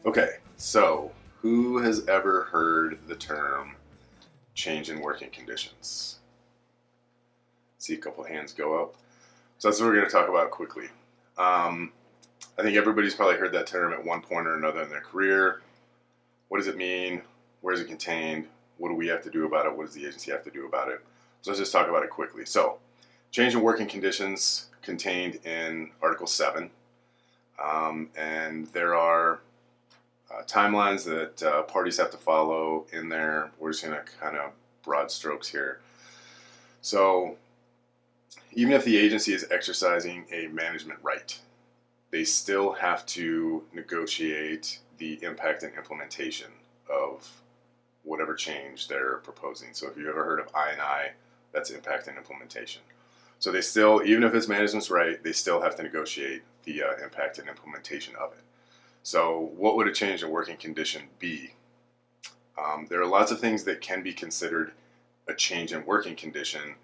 Okay, so who has ever heard the term change in working conditions? See a couple hands go up. So that's what we're going to talk about quickly. Um, I think everybody's probably heard that term at one point or another in their career. What does it mean? Where is it contained? What do we have to do about it? What does the agency have to do about it? So let's just talk about it quickly. So, change in working conditions contained in Article 7. And there are timelines that parties have to follow in there. We're just going to kind of broad strokes here. So, even if the agency is exercising a management right, they still have to negotiate the impact and implementation of whatever change they're proposing. So if you've ever heard of I&I, that's impact and implementation. So they still, even if it's management's right, they still have to negotiate the impact and implementation of it. So what would a change in working condition be? There are lots of things that can be considered a change in working condition,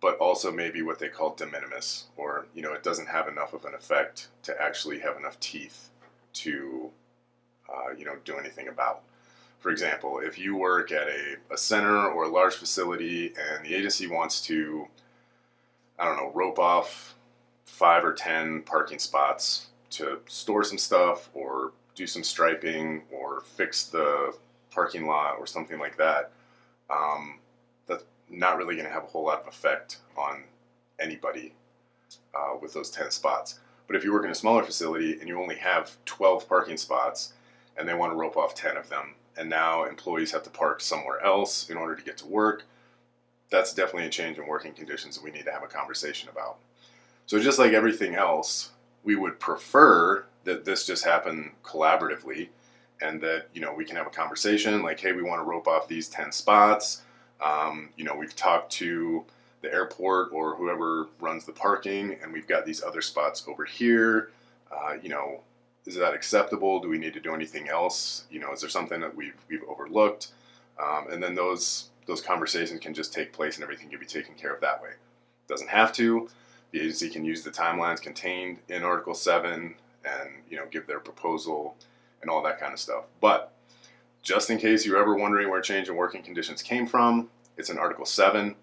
but also maybe what they call de minimis, or it doesn't have enough of an effect to actually have enough teeth to do anything about. For example, if you work at a center or a large facility and the agency wants to, I don't know, rope off 5 or 10 parking spots to store some stuff or do some striping or fix the parking lot or something like that, that's not really going to have a whole lot of effect on anybody with those 10 spots. But if you work in a smaller facility and you only have 12 parking spots and they want to rope off 10 of them, and now employees have to park somewhere else in order to get to work, that's definitely a change in working conditions that we need to have a conversation about. So just like everything else, we would prefer that this just happen collaboratively and that, we can have a conversation like, hey, we want to rope off these 10 spots. We've talked to the airport or whoever runs the parking, and we've got these other spots over here. Is that acceptable? Do we need to do anything else? Is there something that we've overlooked? And then those conversations can just take place, and everything can be taken care of that way. It doesn't have to. The agency can use the timelines contained in Article 7 and give their proposal and all that kind of stuff. But just in case you're ever wondering where change in working conditions came from, it's in Article 7.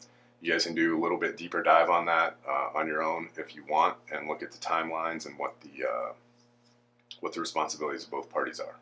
You guys can do a little bit deeper dive on that on your own if you want, and look at the timelines and what the responsibilities of both parties are.